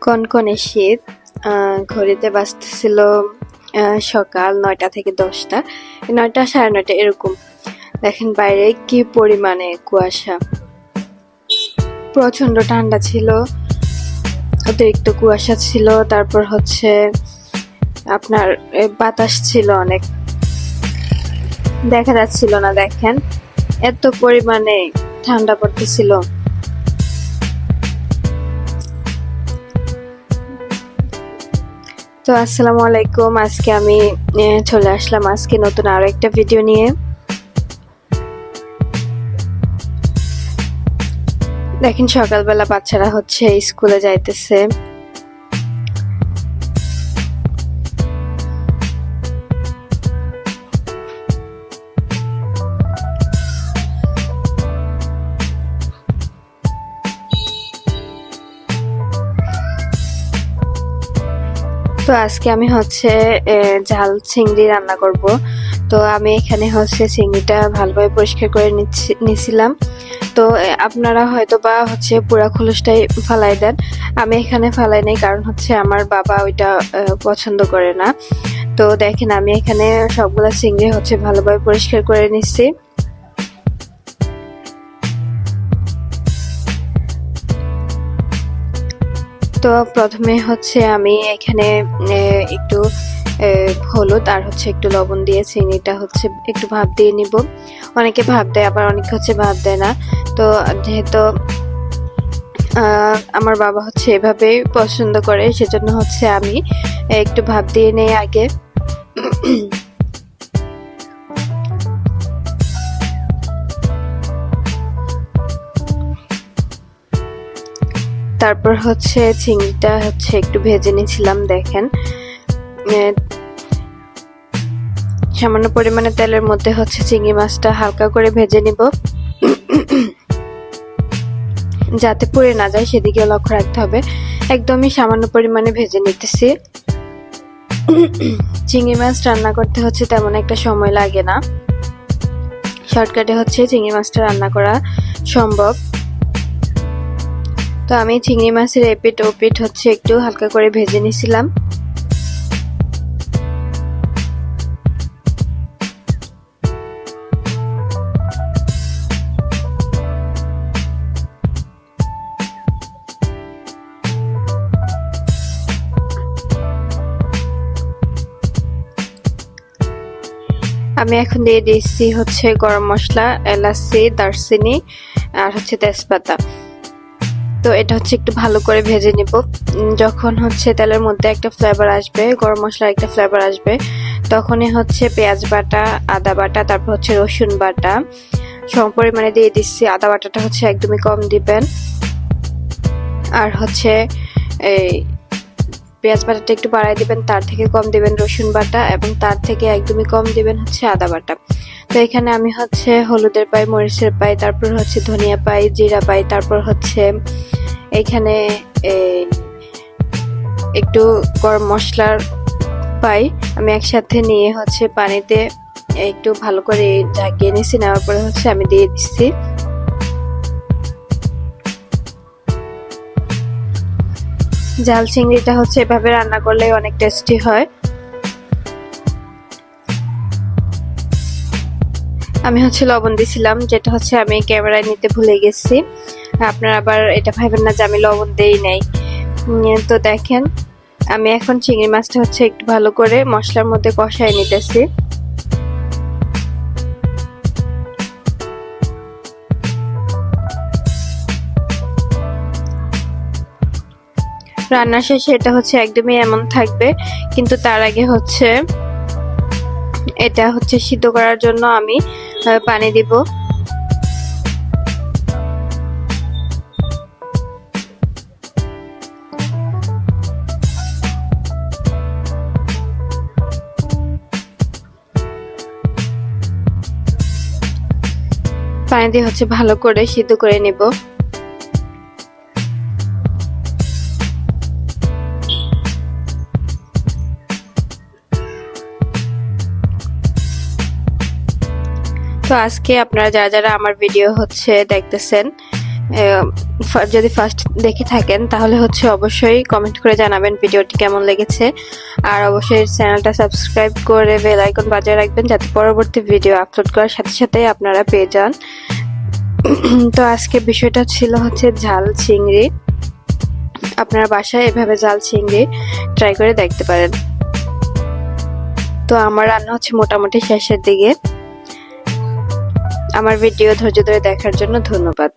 কনকনে শীত। ঘড়িতে বাজতেছিল সকাল ৯টা থেকে ১০টা, ৯টা ৯:৩০ এরকম। দেখেন বাইরে কি পরিমাণে কুয়াশা, প্রচন্ড ঠান্ডা ছিল, অতিরিক্ত কুয়াশা ছিল। তারপর হচ্ছে আপনার বাতাস ছিল অনেক, দেখা যাচ্ছিল না। দেখেন এত পরিমাণে ঠান্ডা পড়তেছিল। তো আসসালামু আলাইকুম, আজকে আমি চলে আসলাম আজকে নতুন আরো একটা ভিডিও নিয়ে। দেখেন সকালবেলা বাচ্চারা হচ্ছে স্কুলে যাইতেছে। তো আজকে আমি হচ্ছে ঝাল চিংড়ি রান্না করব। তো আমি এখানে হচ্ছে চিংড়িটা ভালোভাবে পরিষ্কার করে নিছিলাম। তো আপনারা হয়তো বা হচ্ছে পুরা খোলসটাই ফালাই দেন, আমি এখানে ফালাই নাই, কারণ হচ্ছে আমার বাবা ওইটা পছন্দ করে না। তো দেখেন আমি এখানে সবগুলা চিংড়ি হচ্ছে ভালোভাবে পরিষ্কার করে নিচ্ছি। তো প্রথমে হচ্ছে আমি এখানে একটু হলুদ আর হচ্ছে একটু লবণ দিয়ে চিংড়িটা হচ্ছে একটু ভাপ দিয়ে নিব। অনেকে ভাপ দেয়, আবার অনেকে হচ্ছে ভাপ দেয় না। তো যেহেতু আমার বাবা হচ্ছে এভাবে পছন্দ করে, সেজন্য হচ্ছে আমি একটু ভাপ দিয়ে নেই আগে। তারপর হচ্ছে চিংড়িটা হচ্ছে একটু ভেজে নিয়েছিলাম। দেখেন সামান্য পরিমাণে তেলের মধ্যে হচ্ছে চিংড়ি মাছটা হালকা করে ভেজে নিব, যাতে পুড়ে না যায় সেদিকে লক্ষ্য রাখতে হবে। একদমই সামান্য পরিমাণে ভেজে নিতেছি। চিংড়ি মাছ রান্না করতে হচ্ছে তেমন একটা সময় লাগে না, শর্টকাটে হচ্ছে চিংড়ি মাছটা রান্না করা সম্ভব। তো আমি চিংড়ি মাছের এপিট ওপিট হচ্ছে একটু হালকা করে ভেজে নিছিলাম। আমি এখন দিয়ে দিচ্ছি হচ্ছে গরম মশলা, এলাচি, দারচিনি আর হচ্ছে তেজপাতা। তো এটা হচ্ছে একটু ভালো করে ভেজে নিব। যখন হচ্ছে তেলের মধ্যে একটা ফ্লেভার আসবে, গরম মশলার একটা ফ্লেভার আসবে, তখনই হচ্ছে পেঁয়াজ বাটা, আদা বাটা, তারপর হচ্ছে রসুন বাটা সম পরিমাণে দিয়ে দিচ্ছি। আদা বাটাটা হচ্ছে একদমই কম দিবেন, আর হচ্ছে এই পেঁয়াজ বাটাটা একটু বাড়াই দিবেন, তার থেকে কম দিবেন রসুন বাটা, এবং তার থেকে একদমই কম দিবেন হচ্ছে আদা বাটা। তো এখানে আমি হচ্ছে হলুদের পাই, মরিচের পাই, তারপর হচ্ছে ধনিয়া পাই, জিরা পাই, তারপর হচ্ছে এখানে একটু গরম মশলার পাই। আমি একসাথে নিয়ে হচ্ছে পানিতে একটু ভালো করে ঝাঁকিয়ে নিছি, নেওয়ার পরে হচ্ছে আমি দিয়ে দিচ্ছি। ঝাল চিংড়িটা হচ্ছে এভাবে রান্না করলে অনেক টেস্টি হয়। আমি হচ্ছে লবণ দিছিলাম, যেটা হচ্ছে আমি ক্যামেরায় নিতে ভুলে গেছি। আপনারা আবার এটা ভাবেন না যে আমি লবণ দেই নাই। তো দেখেন আমি এখন চিংড়ি মাছটা হচ্ছে একটু ভালো করে মশলার মধ্যে কষায় নিতেছি। রান্না শেষে এটা হচ্ছে একদমই এমন থাকবে, কিন্তু তার আগে হচ্ছে এটা হচ্ছে সিদ্ধ করার জন্য আমি পানি দিব। পানি দিয়ে হচ্ছে ভালো করে সিদ্ধ করে নেব। তো আজকে আপনারা যারা যারা আমার ভিডিও হচ্ছে দেখতেছেন, যদি ফার্স্ট দেখে থাকেন তাহলে হচ্ছে অবশ্যই কমেন্ট করে জানাবেন ভিডিওটি কেমন লেগেছে। আর অবশ্যই চ্যানেলটা সাবস্ক্রাইব করে বেল আইকন বাজিয়ে রাখবেন যাতে পরবর্তী ভিডিও আপলোড করার সাথে সাথে আপনারা পেয়ে যান। তো আজকে বিষয়টা ছিল হচ্ছে ঝাল চিংড়ি। আপনার বাসায় এভাবে ঝাল চিংড়ি ট্রাই করে দেখতে পারেন। তো আমার রান্না হচ্ছে মোটামুটি শেষের দিকে। আমার ভিডিও ধৈর্য ধরে দেখার জন্য ধন্যবাদ।